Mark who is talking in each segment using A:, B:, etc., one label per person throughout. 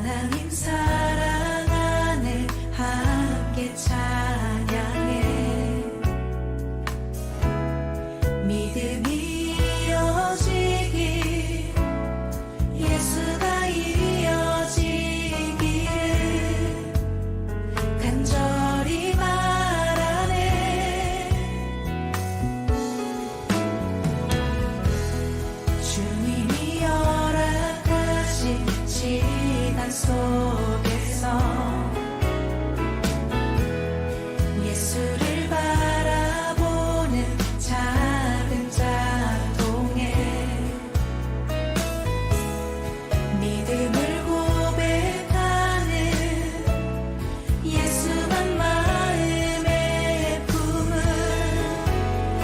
A: 하나님 사랑 안에 함께 찬양해. 믿음이 이어지길, 예수가 이어지기를 간절히 바라네. 주님이 허락하신 시간 속에서 예수를 바라보는 작은 작동에 믿음을 고백하는 예수만 마음에 품은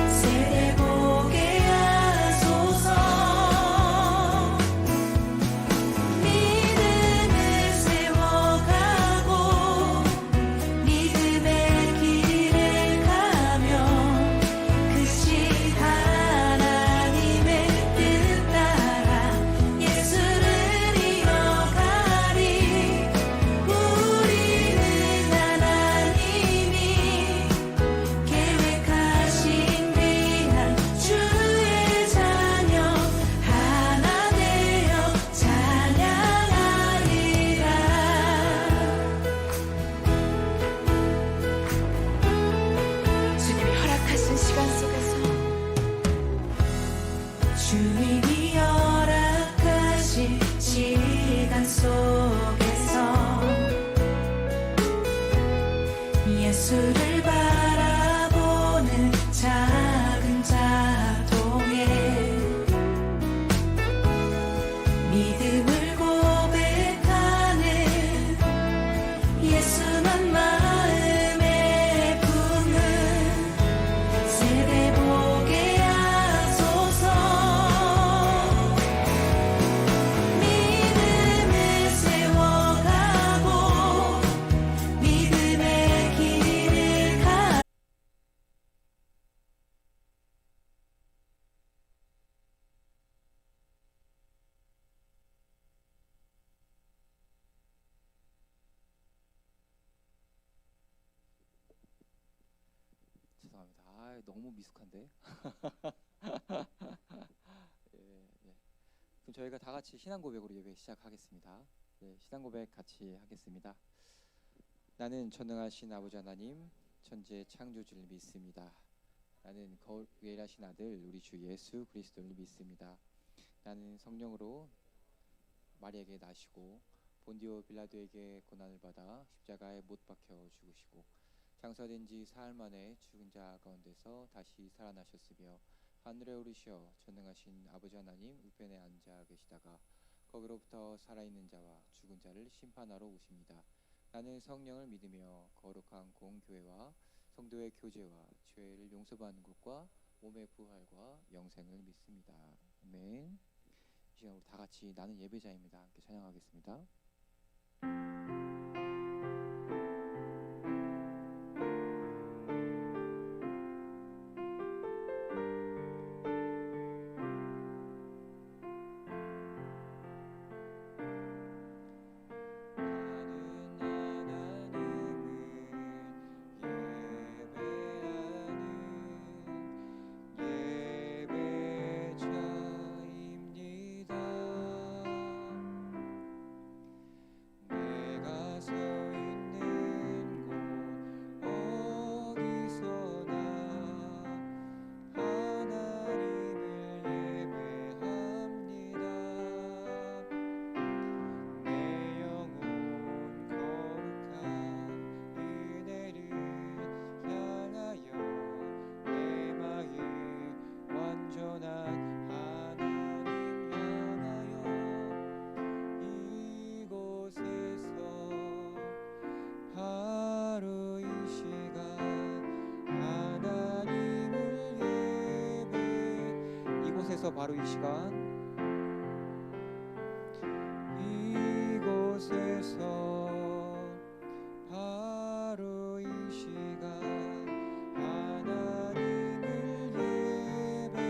A: 세대보게 하소서. 믿음을 세워가고 믿음의 길을 가며 그 신 하나님의 뜻 따라 예수를 이어가리. 우리는 하나님이 계획하신 귀한 주의 자녀 하나 되어 찬양하리라. 주님이 허락하신 시간 속에서 주님이 허락하신 시간 속에서 예수를 바라보는 작은 작동에 믿음을 고백하는 예수만 마음에 품은 세대 보게 하소서. 믿음을 세워가고 믿음의 길을 가.
B: 죄송합니다. 너무 미숙한데. 예. 그럼 저희가 다 같이 신앙 고백으로 예배 시작하겠습니다. 신앙 고백 같이 하겠습니다. 나는 전능하신 아버지 하나님, 천지의 창조주를 믿습니다. 나는 거룩 유일하신 아들 우리 주 예수 그리스도를 믿습니다. 나는 성령으로 마리아에게 나시고 본디오 빌라도에게 고난을 받아 십자가에 못 박혀 죽으시고 장사된 지 사흘 만에 죽은 자 가운데서 다시 살아나셨으며 하늘에 오르셔 전능하신 아버지 하나님 우편에 앉아 계시다가 거기로부터 살아있는 자와 죽은 자를 심판하러 오십니다. 나는 성령을 믿으며 거룩한 공교회와 성도의 교제와 죄를 용서받는 것과 몸의 부활과 영생을 믿습니다. 아멘. 이 시간 우리 다 같이 나는 예배자입니다. 함께 찬양하겠습니다. 바로 이 시간 이곳에서 바로 이 시간 하나님을 예배합니다.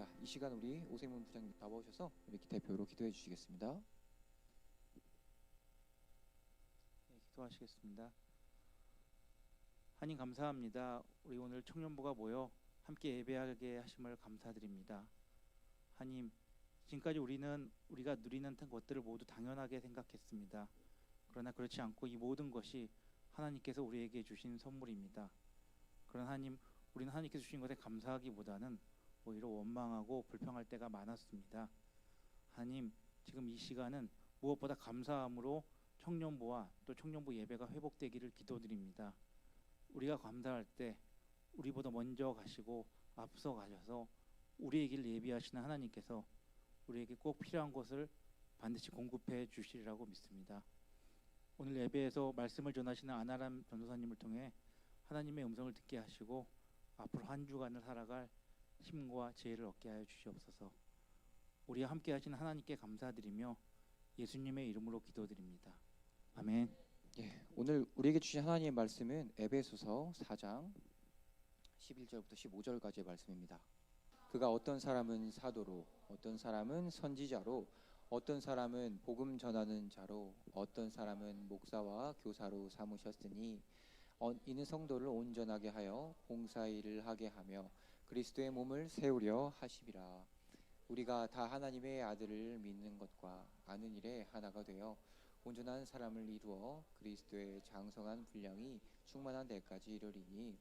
B: 자, 이 시간 우리 오세문 부장님 나와주셔서 이렇게 대표로 기도해 주시겠습니다.
C: 네, 기도하시겠습니다. 하나님 감사합니다. 우리 오늘 청년부가 모여 함께 예배하게 하심을 감사드립니다. 하나님, 지금까지 우리가 누리는 것들을 모두 당연하게 생각했습니다. 그러나 그렇지 않고 이 모든 것이 하나님께서 우리에게 주신 선물입니다. 그러나 하나님, 우리는 하나님께서 주신 것에 감사하기보다는 오히려 원망하고 불평할 때가 많았습니다. 하나님, 지금 이 시간은 무엇보다 감사함으로 청년부와 또 청년부 예배가 회복되기를 기도드립니다. 우리가 감사할 때 우리보다 먼저 가시고 앞서 가셔서 우리의 길을 예비하시는 하나님께서 우리에게 꼭 필요한 것을 반드시 공급해 주시리라고 믿습니다. 오늘 예배에서 말씀을 전하시는 아나람 전도사님을 통해 하나님의 음성을 듣게 하시고 앞으로 한 주간을 살아갈 힘과 지혜를 얻게 하여 주시옵소서. 우리와 함께 하시는 하나님께 감사드리며 예수님의 이름으로 기도드립니다. 아멘.
B: 예, 오늘 우리에게 주신 하나님의 말씀은 에베소서 4장 11절부터 15절까지의 말씀입니다. 그가 어떤 사람은 사도로, 어떤 사람은 선지자로, 어떤 사람은 복음 전하는 자로, 어떤 사람은 목사와 교사로 삼으셨으니 이는 성도를 온전하게 하여 봉사일을 하게 하며 그리스도의 몸을 세우려 하심이라. 우리가 다 하나님의 아들을 믿는 것과 아는 일에 하나가 되어 온전한 사람을 이루어 그리스도의 장성한 분량이 충만한 데까지 이르리니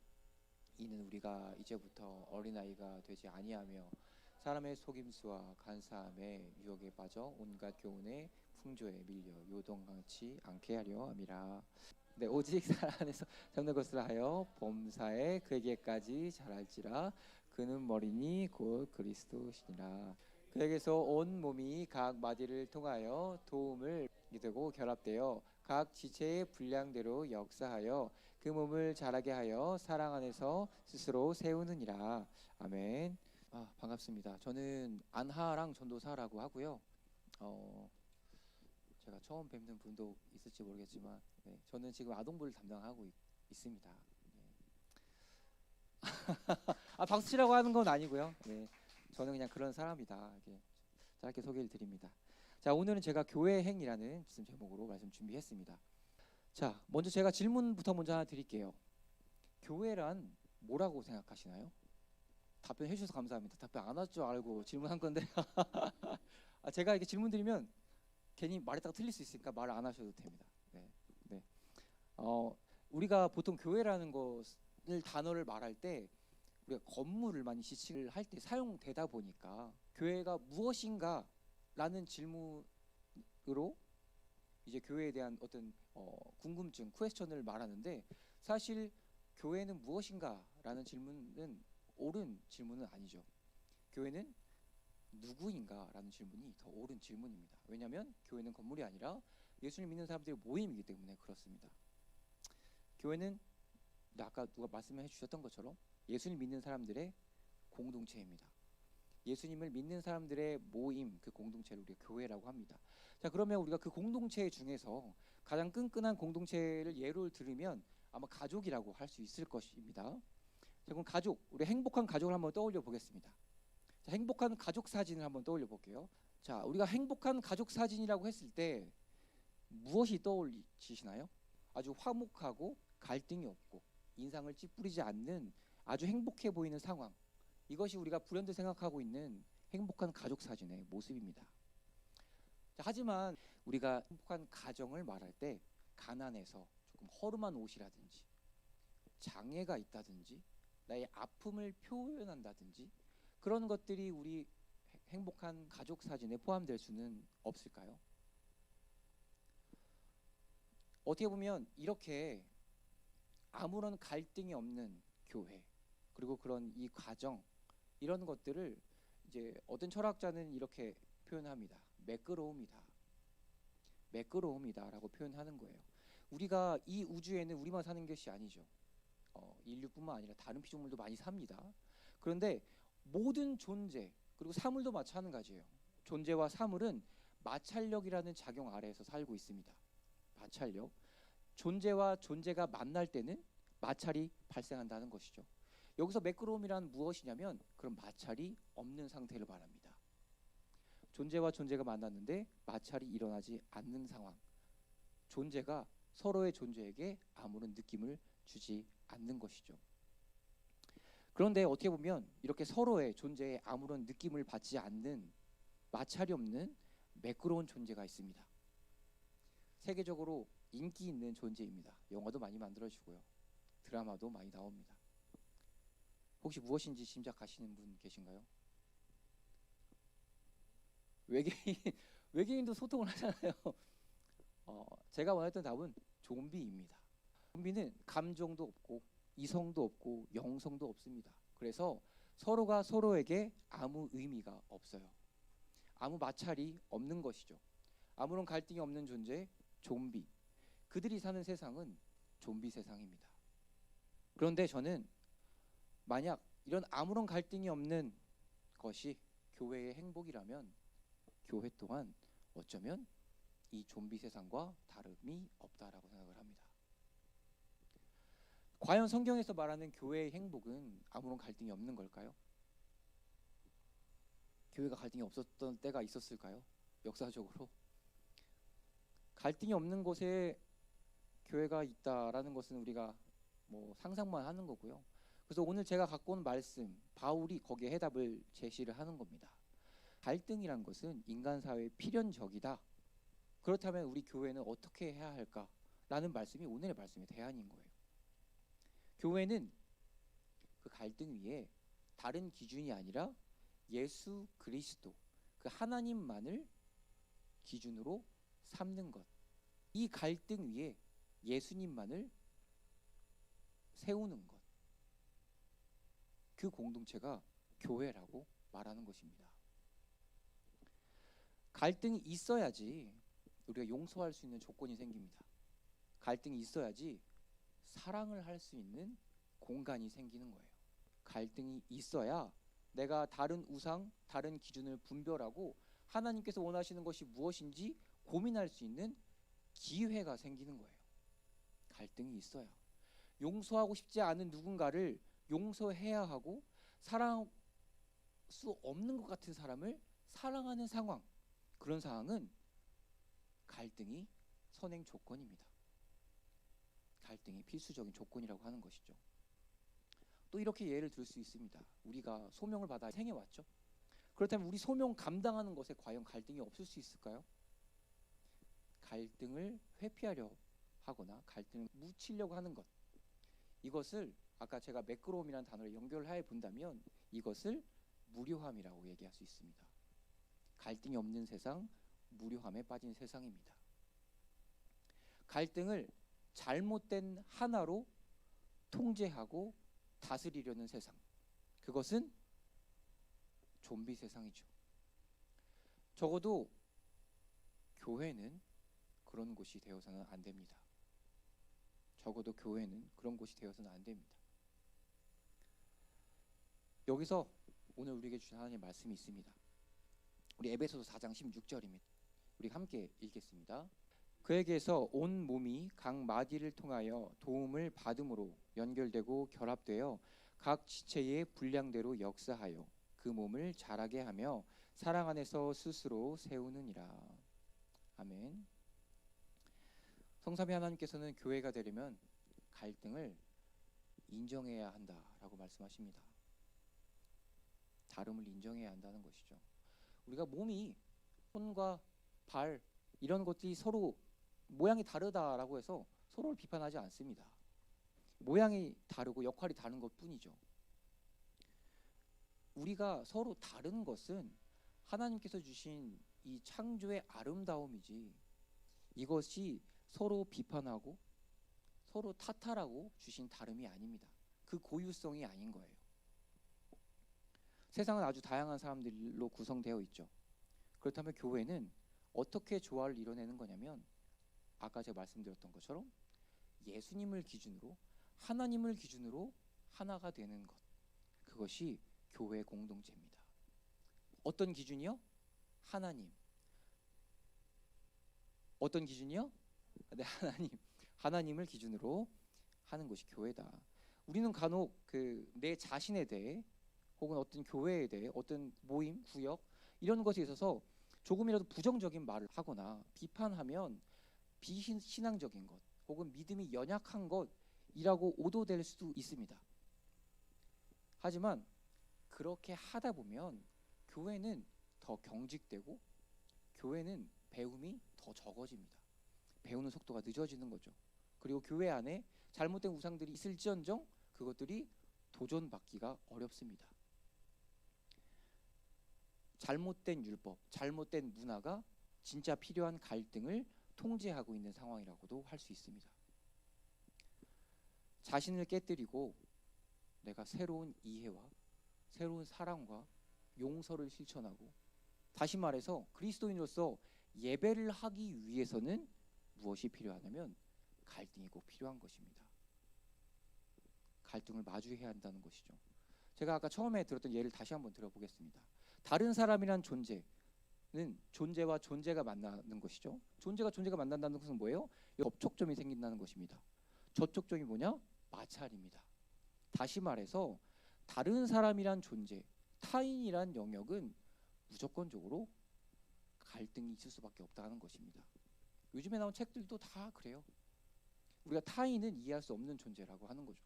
B: 이는 우리가 이제부터 어린아이가 되지 아니하며 사람의 속임수와 간사함에 유혹에 빠져 온갖 교훈의 풍조에 밀려 요동치 않게 하려 함이라. 네, 오직 살 안에서 잡는 것을 하여 범사에 그에게까지 자랄지라. 그는 머리니 곧 그리스도시니라. 그에게서 온 몸이 각 마디를 통하여 도움을 되고 결합되어 각 지체의 분량대로 역사하여 그 몸을 자라게 하여 사랑 안에서 스스로 세우느니라. 아멘. 반갑습니다. 저는 안하랑 전도사라고 하고요. 제가 처음 뵙는 분도 있을지 모르겠지만 네, 저는 지금 아동부를 담당하고 있습니다. 네. 박수 치라고 하는 건 아니고요. 네, 저는 그냥 그런 사람이다. 이렇게 짧게 소개를 드립니다. 자, 오늘은 제가 교회 행이라는 제목으로 말씀 준비했습니다. 자, 먼저 제가 질문부터 먼저 하나 드릴게요. 교회란 뭐라고 생각하시나요? 답변해 주셔서 감사합니다. 답변 안 할 줄 알고 질문한 건데 제가 이렇게 질문 드리면 괜히 말했다가 틀릴 수 있으니까 말을 안 하셔도 됩니다. 네, 네. 우리가 보통 교회라는 것을 단어를 말할 때 우리가 건물을 많이 지칭을 할 때 사용되다 보니까 교회가 무엇인가라는 질문으로 이제 교회에 대한 어떤 궁금증, 퀘스천을 말하는데 사실 교회는 무엇인가라는 질문은 옳은 질문은 아니죠. 교회는 누구인가라는 질문이 더 옳은 질문입니다. 왜냐하면 교회는 건물이 아니라 예수님 믿는 사람들의 모임이기 때문에 그렇습니다. 교회는 아까 누가 말씀해 주셨던 것처럼 예수님 믿는 사람들의 공동체입니다. 예수님을 믿는 사람들의 모임, 그 공동체를 우리가 교회라고 합니다. 자, 그러면 우리가 그 공동체 중에서 가장 끈끈한 공동체를 예를 들으면 아마 가족이라고 할 수 있을 것입니다. 자, 그럼 가족, 우리 행복한 가족을 한번 떠올려 보겠습니다. 자, 행복한 가족 사진을 한번 떠올려 볼게요. 자, 우리가 행복한 가족 사진이라고 했을 때 무엇이 떠올리시나요? 아주 화목하고 갈등이 없고 인상을 찌푸리지 않는 아주 행복해 보이는 상황. 이것이 우리가 불현듯 생각하고 있는 행복한 가족 사진의 모습입니다. 자, 하지만 우리가 행복한 가정을 말할 때 가난해서 조금 허름한 옷이라든지 장애가 있다든지 나의 아픔을 표현한다든지 그런 것들이 우리 행복한 가족 사진에 포함될 수는 없을까요? 어떻게 보면 이렇게 아무런 갈등이 없는 교회 그리고 그런 이 과정 이런 것들을 이제 어떤 철학자는 이렇게 표현합니다. 매끄러움이다라고 표현하는 거예요. 우리가 이 우주에는 우리만 사는 것이 아니죠. 인류뿐만 아니라 다른 피조물도 많이 삽니다. 그런데 모든 존재 그리고 사물도 마찬가지예요. 존재와 사물은 마찰력이라는 작용 아래에서 살고 있습니다. 마찰력. 존재와 존재가 만날 때는 마찰이 발생한다는 것이죠. 여기서 매끄러움이란 무엇이냐면 그런 마찰이 없는 상태를 말합니다. 존재와 존재가 만났는데 마찰이 일어나지 않는 상황. 존재가 서로의 존재에게 아무런 느낌을 주지 않는 것이죠. 그런데 어떻게 보면 이렇게 서로의 존재에 아무런 느낌을 받지 않는 마찰이 없는 매끄러운 존재가 있습니다. 세계적으로 인기 있는 존재입니다. 영화도 많이 만들어지고요. 드라마도 많이 나옵니다. 혹시 무엇인지 짐작하시는 분 계신가요? 외계인도 소통을 하잖아요. 제가 원했던 답은 좀비입니다. 좀비는 감정도 없고 이성도 없고 영성도 없습니다. 그래서 서로가 서로에게 아무 의미가 없어요. 아무 마찰이 없는 것이죠. 아무런 갈등이 없는 존재, 좀비. 그들이 사는 세상은 좀비 세상입니다. 그런데 저는 만약 이런 아무런 갈등이 없는 것이 교회의 행복이라면 교회 또한 어쩌면 이 좀비 세상과 다름이 없다라고 생각을 합니다. 과연 성경에서 말하는 교회의 행복은 아무런 갈등이 없는 걸까요? 교회가 갈등이 없었던 때가 있었을까요? 역사적으로 갈등이 없는 곳에 교회가 있다라는 것은 우리가 뭐 상상만 하는 거고요. 그래서 오늘 제가 갖고 온 말씀, 바울이 거기에 해답을 제시를 하는 겁니다. 갈등이란 것은 인간 사회의 필연적이다. 그렇다면 우리 교회는 어떻게 해야 할까라는 말씀이 오늘의 말씀의 대안인 거예요. 교회는 그 갈등 위에 다른 기준이 아니라 예수 그리스도, 그 하나님만을 기준으로 삼는 것. 이 갈등 위에 예수님만을 세우는 것. 그 공동체가 교회라고 말하는 것입니다. 갈등이 있어야지 우리가 용서할 수 있는 조건이 생깁니다. 갈등이 있어야지 사랑을 할 수 있는 공간이 생기는 거예요. 갈등이 있어야 내가 다른 우상, 다른 기준을 분별하고 하나님께서 원하시는 것이 무엇인지 고민할 수 있는 기회가 생기는 거예요. 갈등이 있어야. 용서하고 싶지 않은 누군가를 용서해야 하고 사랑할 수 없는 것 같은 사람을 사랑하는 상황. 그런 상황은 갈등이 선행 조건입니다. 갈등이 필수적인 조건이라고 하는 것이죠. 또 이렇게 예를 들 수 있습니다. 우리가 소명을 받아 행해왔죠. 그렇다면 우리 소명 감당하는 것에 과연 갈등이 없을 수 있을까요? 갈등을 회피하려 하거나 갈등을 묻히려고 하는 것, 이것을 아까 제가 매끄러움이라는 단어를 연결해 본다면 이것을 무료함이라고 얘기할 수 있습니다. 갈등이 없는 세상, 무료함에 빠진 세상입니다. 갈등을 잘못된 하나로 통제하고 다스리려는 세상, 그것은 좀비 세상이죠. 적어도 교회는 그런 곳이 되어서는 안 됩니다. 적어도 교회는 그런 곳이 되어서는 안 됩니다. 여기서 오늘 우리에게 주신 하나님의 말씀이 있습니다. 우리 에베소서 4장 16절입니다. 우리 함께 읽겠습니다. 그에게서 온 몸이 각 마디를 통하여 도움을 받음으로 연결되고 결합되어 각 지체의 분량대로 역사하여 그 몸을 자라게 하며 사랑 안에서 스스로 세우느니라. 아멘. 성삼위 하나님께서는 교회가 되려면 갈등을 인정해야 한다라고 말씀하십니다. 다름을 인정해야 한다는 것이죠. 우리가 몸이 손과 발 이런 것들이 서로 모양이 다르다라고 해서 서로를 비판하지 않습니다. 모양이 다르고 역할이 다른 것뿐이죠. 우리가 서로 다른 것은 하나님께서 주신 이 창조의 아름다움이지 이것이 서로 비판하고 서로 탓하라고 주신 다름이 아닙니다. 그 고유성이 아닌 거예요. 세상은 아주 다양한 사람들로 구성되어 있죠. 그렇다면 교회는 어떻게 조화를 이뤄내는 거냐면 아까 제가 말씀드렸던 것처럼 예수님을 기준으로 하나님을 기준으로 하나가 되는 것, 그것이 교회 공동체입니다. 어떤 기준이요? 하나님. 어떤 기준이요? 네, 하나님을 기준으로 하는 것이 교회다. 우리는 간혹 그 내 자신에 대해 혹은 어떤 교회에 대해 어떤 모임, 구역 이런 것에 있어서 조금이라도 부정적인 말을 하거나 비판하면 비신앙적인 것 혹은 믿음이 연약한 것이라고 오도될 수도 있습니다. 하지만 그렇게 하다 보면 교회는 더 경직되고 교회는 배움이 더 적어집니다. 배우는 속도가 늦어지는 거죠. 그리고 교회 안에 잘못된 우상들이 있을지언정 그것들이 도전받기가 어렵습니다. 잘못된 율법, 잘못된 문화가 진짜 필요한 갈등을 통제하고 있는 상황이라고도 할 수 있습니다. 자신을 깨뜨리고 내가 새로운 이해와 새로운 사랑과 용서를 실천하고, 다시 말해서 그리스도인으로서 예배를 하기 위해서는 무엇이 필요하냐면 갈등이 꼭 필요한 것입니다. 갈등을 마주해야 한다는 것이죠. 제가 아까 처음에 들었던 예를 다시 한번 들어보겠습니다. 다른 사람이란 존재는 존재와 존재가 만나는 것이죠. 존재가 존재가 만난다는 것은 뭐예요? 접촉점이 생긴다는 것입니다. 접촉점이 뭐냐? 마찰입니다. 다시 말해서 다른 사람이란 존재, 타인이란 영역은 무조건적으로 갈등이 있을 수밖에 없다는 것입니다. 요즘에 나온 책들도 다 그래요. 우리가 타인은 이해할 수 없는 존재라고 하는 거죠.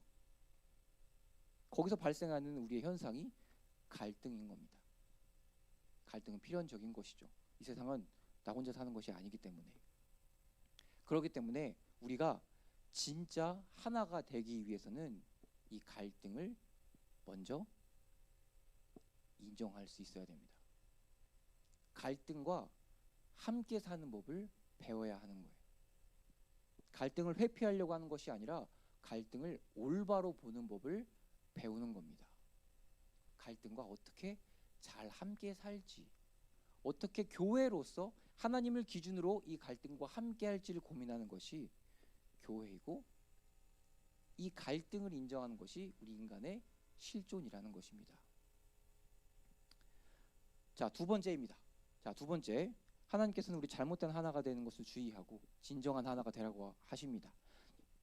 B: 거기서 발생하는 우리의 현상이 갈등인 겁니다. 갈등은 필연적인 것이죠. 이 세상은 나 혼자 사는 것이 아니기 때문에. 그렇기 때문에 우리가 진짜 하나가 되기 위해서는 이 갈등을 먼저 인정할 수 있어야 됩니다. 갈등과 함께 사는 법을 배워야 하는 거예요. 갈등을 회피하려고 하는 것이 아니라 갈등을 올바로 보는 법을 배우는 겁니다. 갈등과 어떻게 잘 함께 살지, 어떻게 교회로서 하나님을 기준으로 이 갈등과 함께 할지를 고민하는 것이 교회이고, 이 갈등을 인정하는 것이 우리 인간의 실존이라는 것입니다. 자, 두 번째입니다. 자, 두 번째, 하나님께서는 우리 잘못된 하나가 되는 것을 주의하고 진정한 하나가 되라고 하십니다.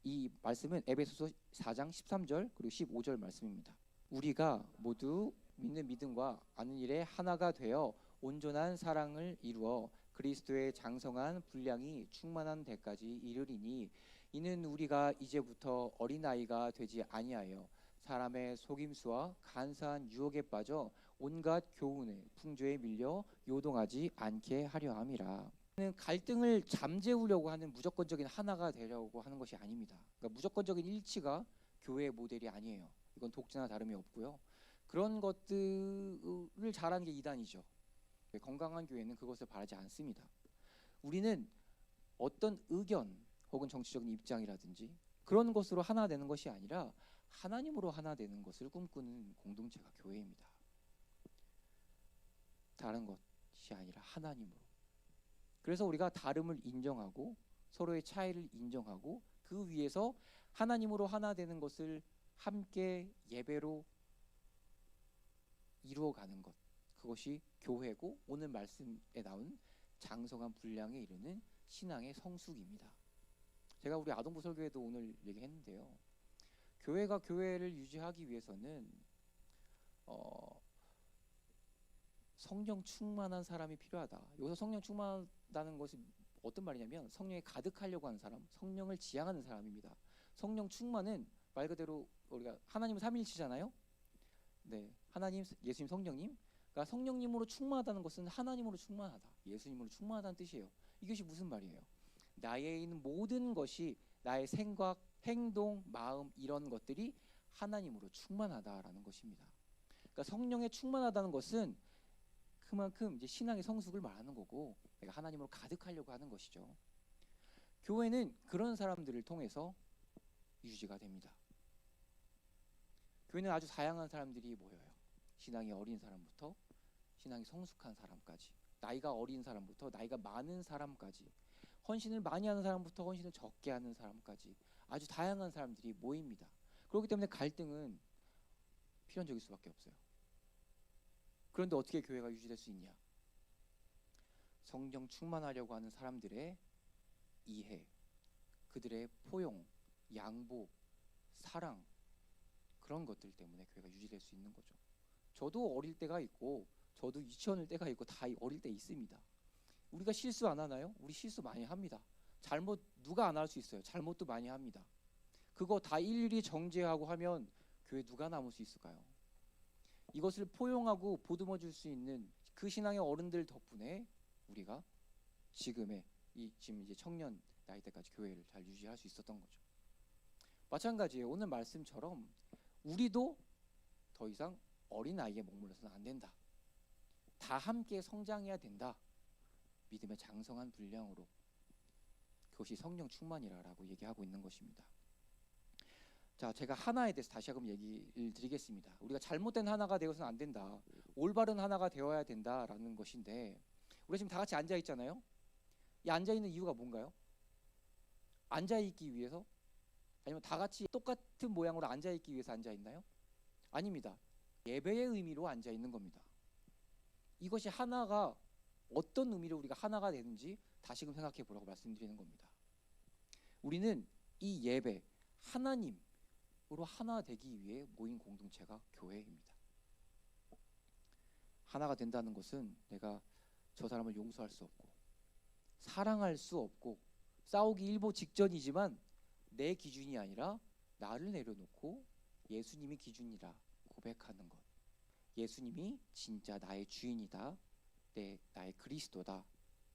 B: 이 말씀은 에베소서 4장 13절 그리고 15절 말씀입니다. 우리가 모두 믿는 믿음과 아는 일에 하나가 되어 온전한 사랑을 이루어 그리스도의 장성한 분량이 충만한 데까지 이르리니, 이는 우리가 이제부터 어린아이가 되지 아니하여 사람의 속임수와 간사한 유혹에 빠져 온갖 교훈의 풍조에 밀려 요동하지 않게 하려 함이라. 갈등을 잠재우려고 하는 무조건적인 하나가 되려고 하는 것이 아닙니다. 그러니까 무조건적인 일치가 교회의 모델이 아니에요. 이건 독재나 다름이 없고요. 그런 것들을 잘하는 게 이단이죠. 건강한 교회는 그것을 바라지 않습니다. 우리는 어떤 의견 혹은 정치적인 입장이라든지 그런 것으로 하나 되는 것이 아니라 하나님으로 하나 되는 것을 꿈꾸는 공동체가 교회입니다. 다른 것이 아니라 하나님으로. 그래서 우리가 다름을 인정하고 서로의 차이를 인정하고 그 위에서 하나님으로 하나 되는 것을 함께 예배로 이루어가는 것, 그것이 교회고 오늘 말씀에 나온 장성한 분량에 이르는 신앙의 성숙입니다. 제가 우리 아동부 설교에도 오늘 얘기했는데요. 교회가 교회를 유지하기 위해서는 성령 충만한 사람이 필요하다. 여기서 성령 충만하다는 것이 어떤 말이냐면 성령에 가득하려고 하는 사람, 성령을 지향하는 사람입니다. 성령 충만은 말 그대로 우리가 하나님은 삼위일체잖아요. 네, 하나님, 예수님, 성령님. 그러니까 성령님으로 충만하다는 것은 하나님으로 충만하다, 예수님으로 충만하다는 뜻이에요. 이것이 무슨 말이에요? 나에 있는 모든 것이 나의 생각, 행동, 마음 이런 것들이 하나님으로 충만하다라는 것입니다. 그러니까 성령에 충만하다는 것은 그만큼 이제 신앙의 성숙을 말하는 거고 내가 하나님으로 가득하려고 하는 것이죠. 교회는 그런 사람들을 통해서 유지가 됩니다. 교회는 아주 다양한 사람들이 모여요. 신앙이 어린 사람부터 신앙이 성숙한 사람까지, 나이가 어린 사람부터 나이가 많은 사람까지, 헌신을 많이 하는 사람부터 헌신을 적게 하는 사람까지 아주 다양한 사람들이 모입니다. 그렇기 때문에 갈등은 필연적일 수밖에 없어요. 그런데 어떻게 교회가 유지될 수 있냐? 성령 충만하려고 하는 사람들의 이해, 그들의 포용, 양보, 사랑, 그런 것들 때문에 교회가 유지될 수 있는 거죠. 저도 어릴 때가 있고 저도 유치원일 때가 있고 다 어릴 때 있습니다. 우리가 실수 안 하나요? 우리 실수 많이 합니다. 잘못 누가 안 할 수 있어요. 잘못도 많이 합니다. 그거 다 일일이 정죄하고 하면 교회 누가 남을 수 있을까요? 이것을 포용하고 보듬어 줄 수 있는 그 신앙의 어른들 덕분에 우리가 지금의 지금 이제 청년 나이 때까지 교회를 잘 유지할 수 있었던 거죠. 마찬가지예요. 오늘 말씀처럼 우리도 더 이상 어린 아이에 머물러서는 안 된다. 다 함께 성장해야 된다. 믿음의 장성한 분량으로 그것이 성령 충만이라고 얘기하고 있는 것입니다. 자, 제가 하나에 대해서 다시 한번 얘기를 드리겠습니다. 우리가 잘못된 하나가 되어서는 안 된다. 올바른 하나가 되어야 된다라는 것인데, 우리가 지금 다 같이 앉아 있잖아요. 이 앉아 있는 이유가 뭔가요? 앉아 있기 위해서? 아니면 다 같이 똑같은 모양으로 앉아 있기 위해서 앉아 있나요? 아닙니다. 예배의 의미로 앉아 있는 겁니다. 이것이 하나가 어떤 의미로 우리가 하나가 되는지 다시금 생각해 보라고 말씀드리는 겁니다. 우리는 이 예배, 하나님으로 하나 되기 위해 모인 공동체가 교회입니다. 하나가 된다는 것은 내가 저 사람을 용서할 수 없고 사랑할 수 없고 싸우기 일보 직전이지만 내 기준이 아니라 나를 내려놓고 예수님이 기준이라 고백하는 것. 예수님이 진짜 나의 주인이다. 나의 그리스도다.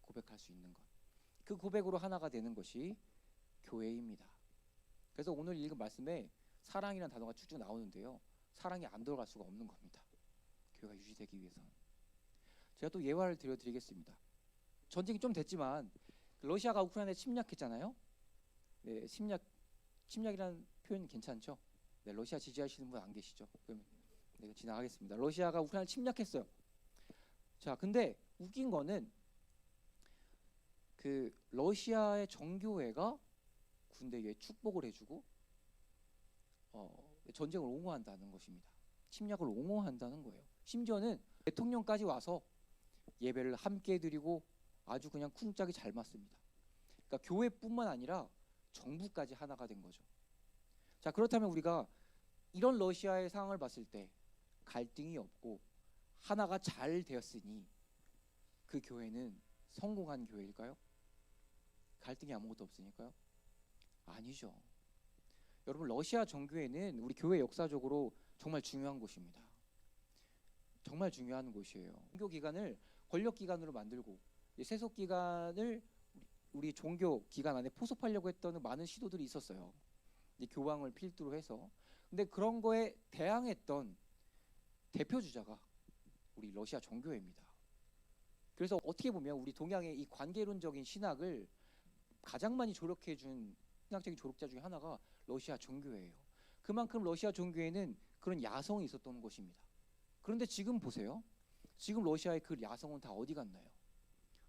B: 고백할 수 있는 것. 그 고백으로 하나가 되는 것이 교회입니다. 그래서 오늘 읽은 말씀에 사랑이라는 단어가 쭉쭉 나오는데요. 사랑이 안 들어갈 수가 없는 겁니다. 교회가 유지되기 위해서는. 제가 또 예화를 드리겠습니다. 전쟁이 좀 됐지만 러시아가 우크라이나에 침략했잖아요. 네, 침략이라는 표현 괜찮죠? 네, 러시아 지지하시는 분 안 계시죠? 그럼 네, 지나가겠습니다. 러시아가 우크라이나를 침략했어요. 자, 근데 웃긴 거는 그 러시아의 정교회가 군대에 축복을 해주고 전쟁을 옹호한다는 것입니다. 침략을 옹호한다는 거예요. 심지어는 대통령까지 와서 예배를 함께 드리고 아주 그냥 쿵짝이 잘 맞습니다. 그러니까 교회뿐만 아니라 정부까지 하나가 된 거죠. 자, 그렇다면 우리가 이런 러시아의 상황을 봤을 때 갈등이 없고 하나가 잘 되었으니 그 교회는 성공한 교회일까요? 갈등이 아무것도 없으니까요? 아니죠. 여러분, 러시아 정교회는 우리 교회 역사적으로 정말 중요한 곳입니다. 정말 중요한 곳이에요. 종교 기관을 권력 기관으로 만들고 세속 기관을 우리 종교 기관 안에 포섭하려고 했던 많은 시도들이 있었어요. 교황을 필두로 해서. 근데 그런 거에 대항했던 대표 주자가 우리 러시아 정교회입니다. 그래서 어떻게 보면 우리 동양의 이 관계론적인 신학을 가장 많이 조력해 준 신학적인 조력자 중에 하나가 러시아 정교회예요. 그만큼 러시아 정교회는 그런 야성이 있었던 것입니다. 그런데 지금 보세요. 지금 러시아의 그 야성은 다 어디 갔나요?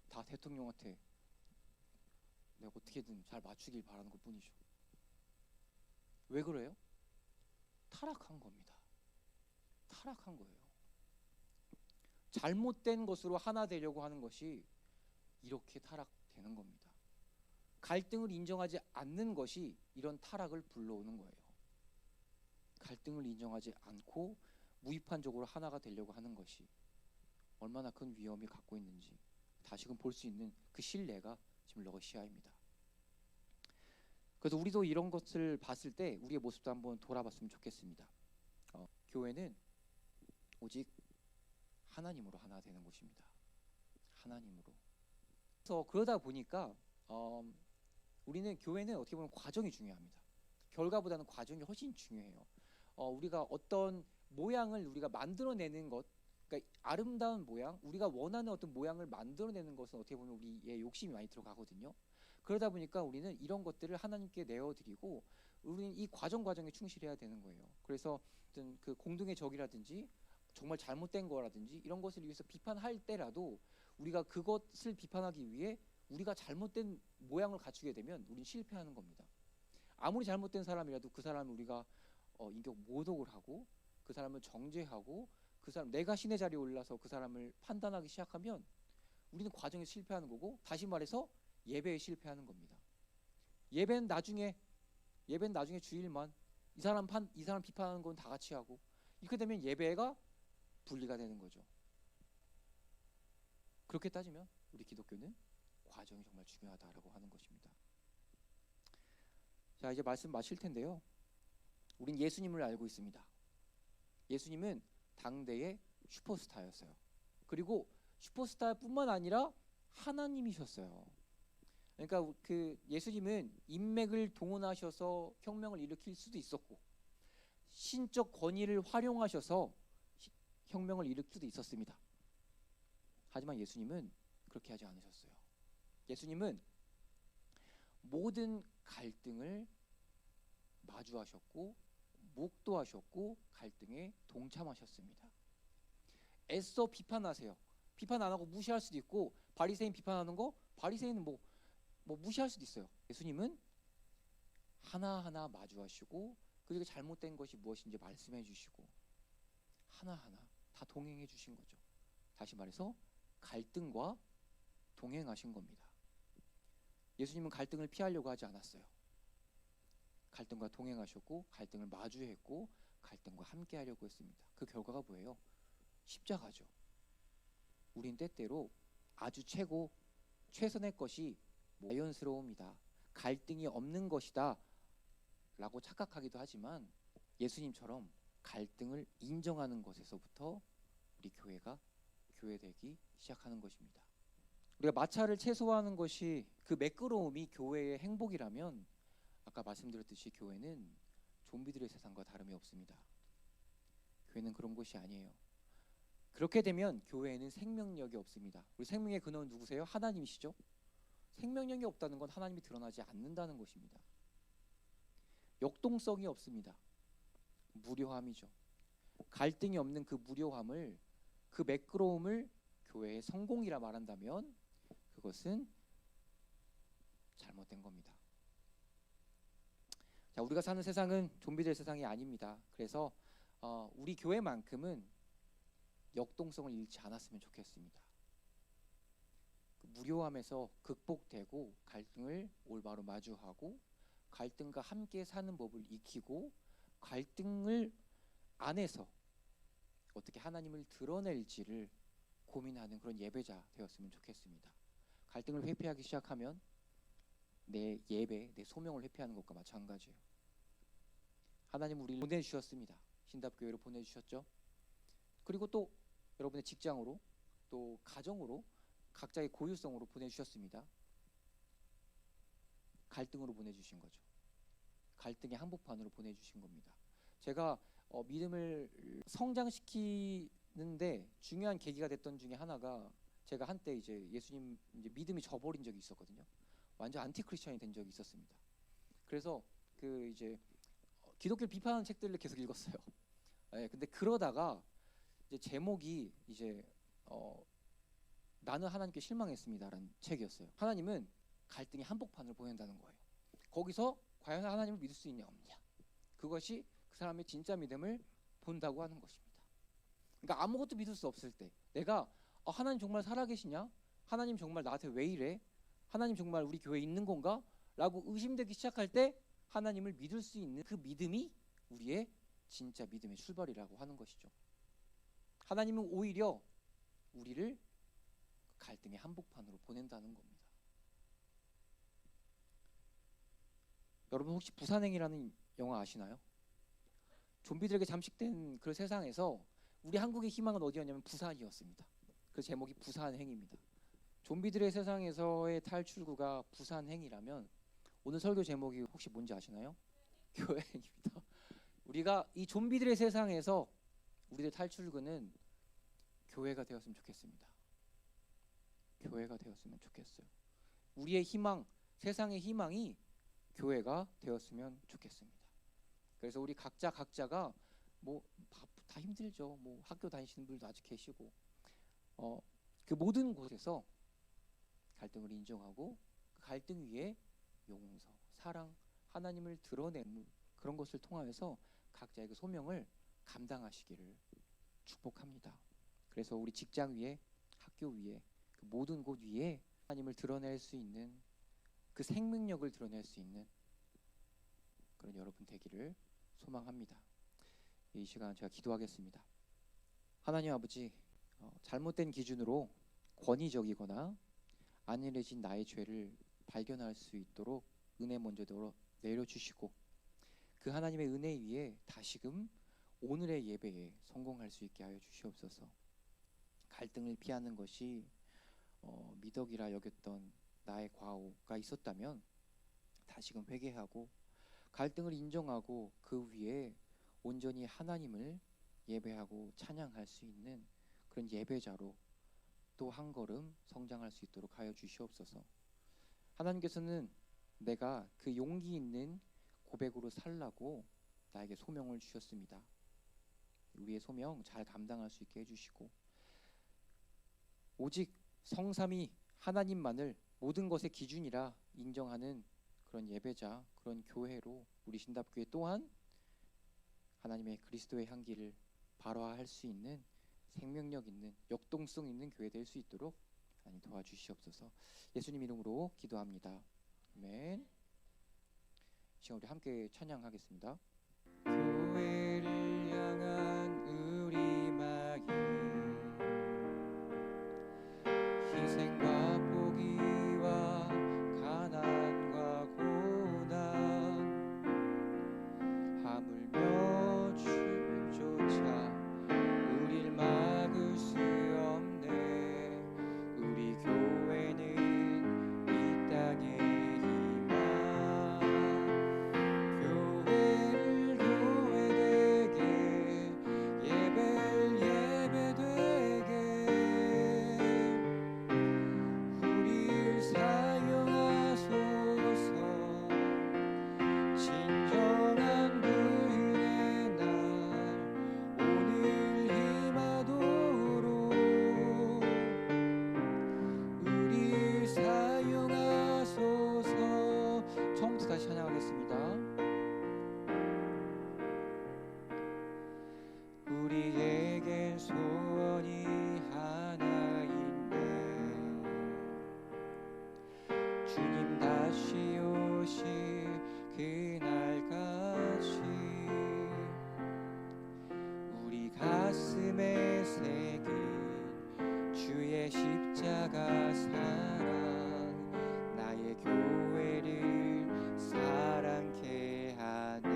B: 다 대통령한테 내가 어떻게든 잘 맞추길 바라는 것 뿐이죠. 왜 그래요? 타락한 겁니다. 타락한 거예요. 잘못된 것으로 하나 되려고 하는 것이 이렇게 타락되는 겁니다. 갈등을 인정하지 않는 것이 이런 타락을 불러오는 거예요. 갈등을 인정하지 않고 무이판적으로 하나가 되려고 하는 것이 얼마나 큰 위험이 갖고 있는지 다시금 볼 수 있는 그 신뢰가 지금 러시아입니다. 그래서 우리도 이런 것을 봤을 때 우리의 모습도 한번 돌아봤으면 좋겠습니다. 교회는 오직 하나님으로 하나 되는 곳입니다. 하나님으로. 그래서 그러다 보니까 우리는 교회는 어떻게 보면 과정이 중요합니다. 결과보다는 과정이 훨씬 중요해요. 우리가 어떤 모양을 우리가 만들어내는 것, 그러니까 아름다운 모양, 우리가 원하는 어떤 모양을 만들어내는 것은 어떻게 보면 우리의 욕심이 많이 들어가거든요. 그러다 보니까 우리는 이런 것들을 하나님께 내어드리고 우리는 이 과정에 충실해야 되는 거예요. 그래서 어떤 그 공동의 적이라든지 정말 잘못된 거라든지 이런 것을 위해서 비판할 때라도 우리가 그것을 비판하기 위해 우리가 잘못된 모양을 갖추게 되면 우리는 실패하는 겁니다. 아무리 잘못된 사람이라도 그 사람을 우리가 인격 모독을 하고 그 사람을 정죄하고 그 사람 내가 신의 자리에 올라서 그 사람을 판단하기 시작하면 우리는 과정에 실패하는 거고, 다시 말해서 예배에 실패하는 겁니다. 예배는 나중에 주일만 이 사람 비판하는 건 다 같이 하고 이렇게 되면 예배가 분리가 되는 거죠. 그렇게 따지면 우리 기독교는 과정이 정말 중요하다라고 하는 것입니다. 자, 이제 말씀 마칠 텐데요. 우린 예수님을 알고 있습니다. 예수님은 당대의 슈퍼스타였어요. 그리고 슈퍼스타뿐만 아니라 하나님이셨어요. 그러니까 그 예수님은 인맥을 동원하셔서 혁명을 일으킬 수도 있었고 신적 권위를 활용하셔서 혁명을 일으킬 수도 있었습니다. 하지만 예수님은 그렇게 하지 않으셨어요. 예수님은 모든 갈등을 마주하셨고 목도하셨고 갈등에 동참하셨습니다. 애써 비판하세요. 비판 안 하고 무시할 수도 있고 바리새인 비판하는 거 바리새인은 뭐 무시할 수도 있어요. 예수님은 하나하나 마주하시고 그리고 잘못된 것이 무엇인지 말씀해 주시고 하나하나 다 동행해 주신 거죠. 다시 말해서 갈등과 동행하신 겁니다. 예수님은 갈등을 피하려고 하지 않았어요. 갈등과 동행하셨고 갈등을 마주했고 갈등과 함께 하려고 했습니다. 그 결과가 뭐예요? 십자가죠. 우린 때때로 아주 최선의 것이 자연스러움이다, 갈등이 없는 것이다 라고 착각하기도 하지만 예수님처럼 갈등을 인정하는 것에서부터 우리 교회가 교회되기 시작하는 것입니다. 우리가 마찰을 최소화하는 것이 그 매끄러움이 교회의 행복이라면 아까 말씀드렸듯이 교회는 좀비들의 세상과 다름이 없습니다. 교회는 그런 곳이 아니에요. 그렇게 되면 교회에는 생명력이 없습니다. 우리 생명의 근원은 누구세요? 하나님이시죠. 생명력이 없다는 건 하나님이 드러나지 않는다는 것입니다. 역동성이 없습니다. 무료함이죠. 갈등이 없는 그 무료함을, 그 매끄러움을 교회의 성공이라 말한다면 그것은 잘못된 겁니다. 자, 우리가 사는 세상은 좀비들 세상이 아닙니다. 그래서 우리 교회만큼은 역동성을 잃지 않았으면 좋겠습니다. 그 무료함에서 극복되고 갈등을 올바로 마주하고 갈등과 함께 사는 법을 익히고 갈등을 안에서 어떻게 하나님을 드러낼지를 고민하는 그런 예배자 되었으면 좋겠습니다. 갈등을 회피하기 시작하면 내 예배, 내 소명을 회피하는 것과 마찬가지예요. 하나님 우리를 보내주셨습니다. 신답교회로 보내주셨죠. 그리고 또 여러분의 직장으로 또 가정으로 각자의 고유성으로 보내주셨습니다. 갈등으로 보내주신 거죠. 갈등의 한복판으로 보내주신 겁니다. 제가 믿음을 성장시키는데 중요한 계기가 됐던 중에 하나가 제가 한때 이제 예수님 이제 믿음이 져버린 적이 있었거든요. 완전 안티 크리스천이 된 적이 있었습니다. 그래서 그 이제 기독교를 비판하는 책들을 계속 읽었어요. 네, 근데 그러다가 이제 제목이 이제 나는 하나님께 실망했습니다라는 책이었어요. 하나님은 갈등의 한복판을 보낸다는 거예요. 거기서 과연 하나님을 믿을 수 있냐 없냐, 그것이 그 사람의 진짜 믿음을 본다고 하는 것입니다. 그러니까 아무것도 믿을 수 없을 때 내가 하나님 정말 살아계시냐, 하나님 정말 나한테 왜 이래, 하나님 정말 우리 교회에 있는 건가 라고 의심되기 시작할 때 하나님을 믿을 수 있는 그 믿음이 우리의 진짜 믿음의 출발이라고 하는 것이죠. 하나님은 오히려 우리를 갈등의 한복판으로 보낸다는 겁니다. 여러분 혹시 부산행이라는 영화 아시나요? 좀비들에게 잠식된 그 세상에서 우리 한국의 희망은 어디였냐면 부산이었습니다. 그 제목이 부산행입니다. 좀비들의 세상에서의 탈출구가 부산행이라면 오늘 설교 제목이 혹시 뭔지 아시나요? 교회행입니다. 우리가 이 좀비들의 세상에서 우리의 탈출구는 교회가 되었으면 좋겠습니다. 교회가 되었으면 좋겠어요. 우리의 희망, 세상의 희망이 교회가 되었으면 좋겠습니다. 그래서 우리 각자가 뭐 다 힘들죠. 뭐 학교 다니시는 분들도 아직 계시고 그 모든 곳에서 갈등을 인정하고 그 갈등 위에 용서, 사랑, 하나님을 드러내는 그런 것을 통하여서 각자의 그 소명을 감당하시기를 축복합니다. 그래서 우리 직장 위에, 학교 위에, 그 모든 곳 위에 하나님을 드러낼 수 있는 그 생명력을 드러낼 수 있는 그런 여러분 되기를 소망합니다. 이 시간 제가 기도하겠습니다. 하나님 아버지, 잘못된 기준으로 권위적이거나 안일해진 나의 죄를 발견할 수 있도록 은혜 먼저 내려주시고, 그 하나님의 은혜 위에 다시금 오늘의 예배에 성공할 수 있게 하여 주시옵소서. 갈등을 피하는 것이 미덕이라 여겼던 나의 과오가 있었다면 다시금 회개하고 갈등을 인정하고 그 위에 온전히 하나님을 예배하고 찬양할 수 있는 그런 예배자로 또 한 걸음 성장할 수 있도록 하여 주시옵소서. 하나님께서는 내가 그 용기 있는 고백으로 살라고 나에게 소명을 주셨습니다. 우리의 소명 잘 감당할 수 있게 해주시고, 오직 성삼위 하나님만을 모든 것의 기준이라 인정하는 그런 예배자, 그런 교회로 우리 신답교회 또한 하나님의 그리스도의 향기를 발화할 수 있는 생명력 있는 역동성 있는 교회 될 수 있도록 하나님 도와주시옵소서. 예수님 이름으로 기도합니다. 아멘. 지금 우리 함께 찬양하겠습니다. 교회를 향한 우리 마음, 희생과 포기와 가난과 고난, 하물며 죽음조차 우릴 막을 수 없네. 우리 교회는 이 땅의 희망, 교회를 교회되게, 예배를 예배되게, 우릴 사용하소서. 진정한 부흥의 날 오늘 임하도록 우릴 사용하소서. 처음부터 다시 찬양하겠습니다. 우리에겐 소원이 하나 있네. 주님 다시 오시 그날까지 우리 가슴에 새긴 주의 십자가 사랑, 나의 교회를 사랑케 하네.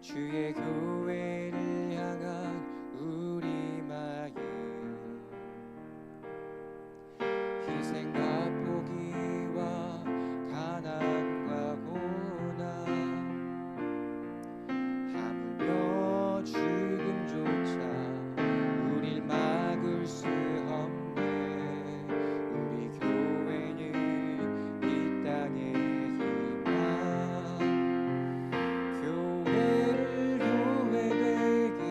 B: 주의 교회를 향한 우리 마음, 희생과 포기와 가난과 고난, 하물며 죽음조차 우릴 막을 수 없네. 우리 교회는 이 땅의 희망, 교회를 교회되게,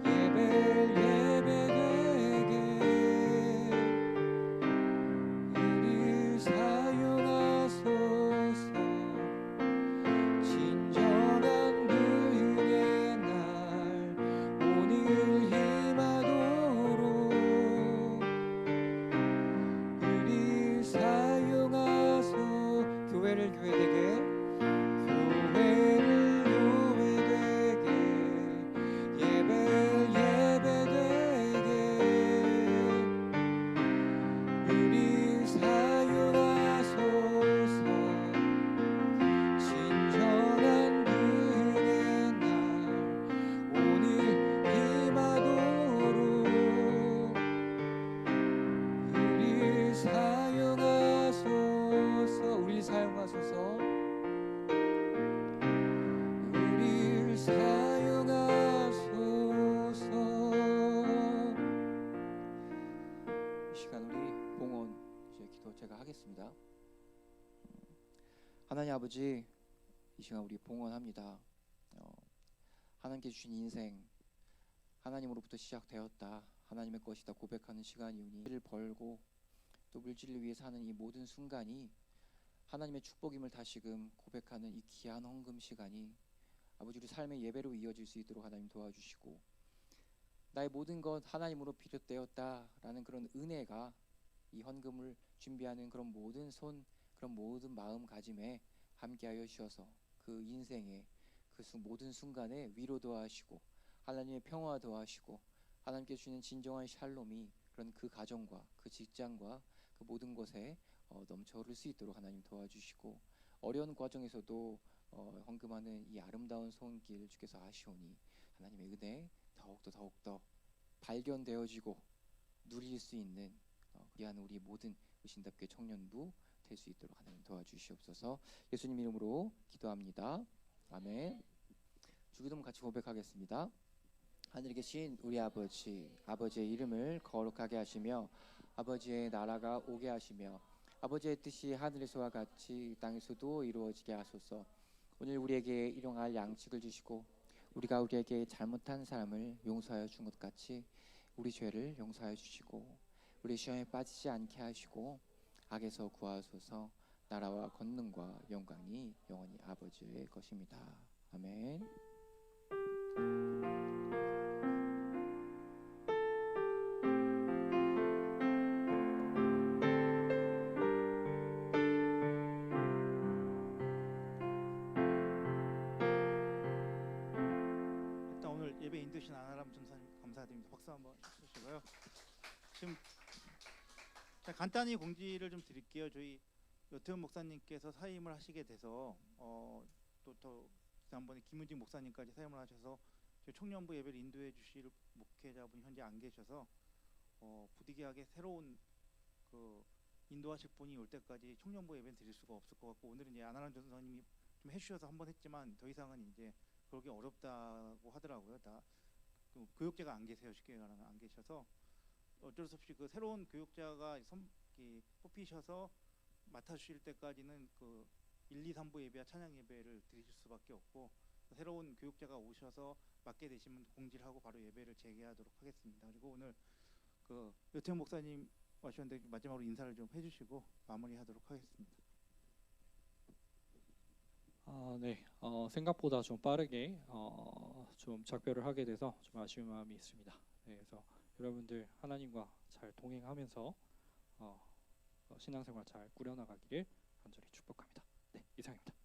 B: 예배를 예배되게, 우릴 사용하소서. 진정한 부흥의 날 오늘 임하도록 우릴 사용하소. 교회를 교회되게, 교회를 교회되게, 예배를 예배되게, 우릴 사용하소서. 진정한 부흥의 날 오늘 임하도록 우릴 사용하소서. 우릴 사용하소서. 우릴 사용하소서. 이 시간 우리 봉헌 이제 기도 제가 하겠습니다. 하나님 아버지, 이 시간 우리 봉헌합니다. 하나님께 주신 인생 하나님으로부터 시작되었다, 하나님의 것이다 고백하는 시간이오니, 를 벌고 또 물질을 위해 사는 이 모든 순간이 하나님의 축복임을 다시금 고백하는 이 귀한 헌금 시간이 아버지 우리 삶의 예배로 이어질 수 있도록 하나님 도와주시고, 나의 모든 것 하나님으로 비롯되었다라는 그런 은혜가 이 헌금을 준비하는 그런 모든 손, 그런 모든 마음가짐에 함께하여 주셔서 그 인생의 그 모든 순간에 위로도 하시고 하나님의 평화도 하시고 하나님께 주시는 진정한 샬롬이 그런 그 가정과 그 직장과 그 모든 곳에 넘쳐 흐를 수 있도록 하나님 도와주시고 어려운 과정에서도 헌금하는 이 아름다운 손길 주께서 아시오니 하나님의 은혜 더욱더 발견되어지고 누릴 수 있는 귀한 우리 모든 의신답게 청년부 될 수 있도록 하나님 도와주시옵소서. 예수님 이름으로 기도합니다. 아멘. 주기도문 같이 고백하겠습니다. 하늘에 계신 우리 아버지, 아버지의 이름을 거룩하게 하시며 아버지의 나라가 오게 하시며 아버지의 뜻이 하늘에서와 같이 땅에서도 이루어지게 하소서. 오늘 우리에게 일용할 양식을 주시고 우리가 우리에게 잘못한 사람을 용서하여 준 것 같이 우리 죄를 용서하여 주시고 우리 시험에 빠지지 않게 하시고 악에서 구하소서. 나라와 권능과 영광이 영원히 아버지의 것입니다. 아멘.
C: 일단 오늘 예배 인도신 아나람 전사님 감사드립니다. 박수 한번 주시고요. 지금 자, 간단히 공지를 좀 드릴게요. 저희 여태훈 목사님께서 사임을 하시게 돼서 또 지난번에 김은직 목사님까지 사임을 하셔서 저희 청년부 예배를 인도해 주실 목회자분이 현재 안 계셔서 부득이하게 새로운 그 인도하실 분이 올 때까지 청년부 예배는 드릴 수가 없을 것 같고 오늘은 이제 아나람 전사님이 좀 해주셔서 한번 했지만 더 이상은 이제 그러기 어렵다고 하더라고요. 다 그 교육자가 안 계세요. 쉽게 말하면 안 계셔서 어쩔 수 없이 그 새로운 교육자가 뽑히셔서 맡아주실 때까지는 그 1, 2, 3부 예배와 찬양 예배를 드리실 수밖에 없고 새로운 교육자가 오셔서 맡게 되시면 공지를 하고 바로 예배를 재개하도록 하겠습니다. 그리고 오늘 그 여태훈 목사님 와주셨는데 마지막으로 인사를 좀 해주시고 마무리하도록 하겠습니다.
D: 네. 생각보다 좀 빠르게 좀 작별을 하게 돼서 좀 아쉬운 마음이 있습니다. 네, 그래서 여러분들 하나님과 잘 동행하면서 신앙생활 잘 꾸려나가기를 간절히 축복합니다. 네, 이상입니다.